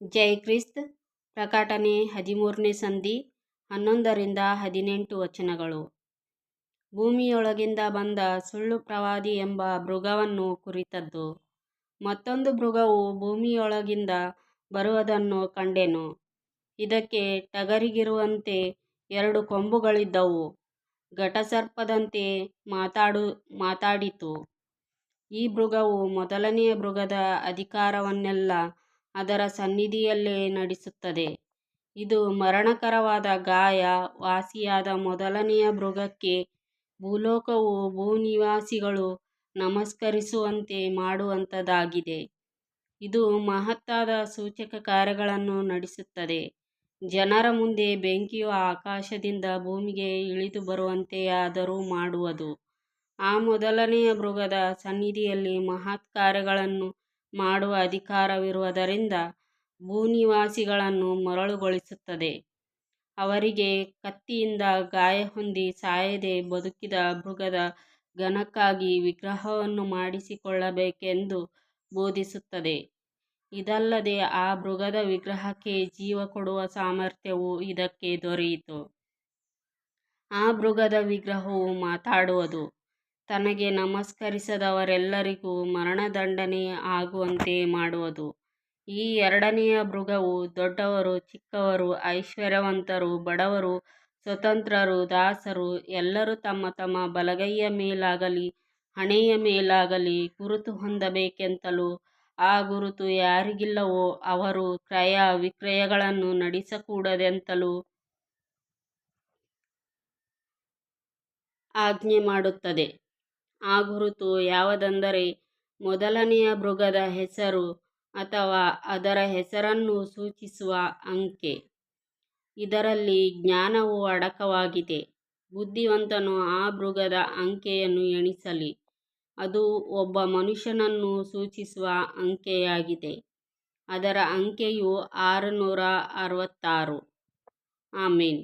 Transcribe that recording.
ಜೈ Christ. ಪ್ರಕಟಣೆ 13ನೇ ಸಂಧಿ 11-18 ವಚನಗಳು. ಭೂಮಿಯೊಳಗಿಂದ ಬಂದ ಸುಳ್ಳು ಪ್ರವಾದಿ ಎಂಬ ಮೃಗವನ್ನು ಕುರಿತದ್ದು. ಮತ್ತೊಂದು ಮೃಗವು ಭೂಮಿಯೊಳಗಿಂದ ಬರುವುದನ್ನು ಕಂಡೆನು. ಇದಕ್ಕೆ ಟಗರಿಗಿರುವಂತೆ 2 ಕೊಂಬುಗಳಿದ್ದವು. ಘಟಸರ್ಪದಂತೆ ಮಾತಾಡಿತು. ಈ ಮೃಗವು ಮೊದಲನೆಯ ಮೃಗದ ಅಧಿಕಾರವನ್ನೆಲ್ಲ ಅದರ ಸನ್ನಿಧಿಯಲ್ಲೇ ನಡೆಸುತ್ತದೆ. ಇದು ಮರಣಕರವಾದ ಗಾಯ ವಾಸಿಯಾದ ಮೊದಲನೆಯ ಮೃಗಕ್ಕೆ ಭೂಲೋಕವು ಭೂನಿವಾಸಿಗಳು ನಮಸ್ಕರಿಸುವಂತೆ ಮಾಡುವಂಥದ್ದಾಗಿದೆ. ಇದು ಮಹತ್ತಾದ ಸೂಚಕ ಕಾರ್ಯಗಳನ್ನು ನಡೆಸುತ್ತದೆ. ಜನರ ಮುಂದೆ ಬೆಂಕಿಯು ಆಕಾಶದಿಂದ ಭೂಮಿಗೆ ಇಳಿದು ಬರುವಂತೆಯಾದರೂ ಮಾಡುವುದು. ಆ ಮೊದಲನೆಯ ಮೃಗದ ಸನ್ನಿಧಿಯಲ್ಲಿ ಮಹತ್ ಕಾರ್ಯಗಳನ್ನು ಮಾಡುವ ಅಧಿಕಾರವಿರುವುದರಿಂದ ಭೂನಿವಾಸಿಗಳನ್ನು ಮರಳುಗೊಳಿಸುತ್ತದೆ. ಅವರಿಗೆ ಕತ್ತಿಯಿಂದ ಗಾಯ ಹೊಂದಿ ಸಾಯದೆ ಬದುಕಿದ ಮೃಗದ ಘನಕ್ಕಾಗಿ ವಿಗ್ರಹವನ್ನು ಮಾಡಿಸಿಕೊಳ್ಳಬೇಕೆಂದು ಬೋಧಿಸುತ್ತದೆ. ಇದಲ್ಲದೆ ಆ ಮೃಗದ ವಿಗ್ರಹಕ್ಕೆ ಜೀವ ಕೊಡುವ ಸಾಮರ್ಥ್ಯವೂ ಇದಕ್ಕೆ ದೊರೆಯಿತು. ಆ ಮೃಗದ ವಿಗ್ರಹವು ಮಾತಾಡುವುದು. ತನಗೆ ನಮಸ್ಕರಿಸದವರೆಲ್ಲರಿಗೂ ಮರಣದಂಡನೆ ಆಗುವಂತೆ ಮಾಡುವುದು. ಈ ಎರಡನೆಯ ಮೃಗವು ದೊಡ್ಡವರು, ಚಿಕ್ಕವರು, ಐಶ್ವರ್ಯವಂತರು, ಬಡವರು, ಸ್ವತಂತ್ರರು, ದಾಸರು ಎಲ್ಲರೂ ತಮ್ಮ ತಮ್ಮ ಬಲಗೈಯ ಮೇಲಾಗಲಿ ಹಣೆಯ ಮೇಲಾಗಲಿ ಗುರುತು ಹೊಂದಬೇಕೆಂತಲೂ, ಆ ಗುರುತು ಯಾರಿಗಿಲ್ಲವೋ ಅವರು ಕ್ರಯ ವಿಕ್ರಯಗಳನ್ನು ನಡೆಸಕೂಡದೆಂತಲೂ ಆಜ್ಞೆ ಮಾಡುತ್ತದೆ. ಆ ಗುರುತು ಯಾವುದೆಂದರೆ ಮೊದಲನೆಯ ಮೃಗದ ಹೆಸರು ಅಥವಾ ಅದರ ಹೆಸರನ್ನು ಸೂಚಿಸುವ ಅಂಕೆ. ಇದರಲ್ಲಿ ಜ್ಞಾನವು ಅಡಕವಾಗಿದೆ. ಬುದ್ಧಿವಂತನು ಆ ಮೃಗದ ಅಂಕೆಯನ್ನು ಎಣಿಸಲಿ. ಅದು ಒಬ್ಬ ಮನುಷ್ಯನನ್ನು ಸೂಚಿಸುವ ಅಂಕೆಯಾಗಿದೆ. ಅದರ ಅಂಕೆಯು 666. ಆಮೆನ್.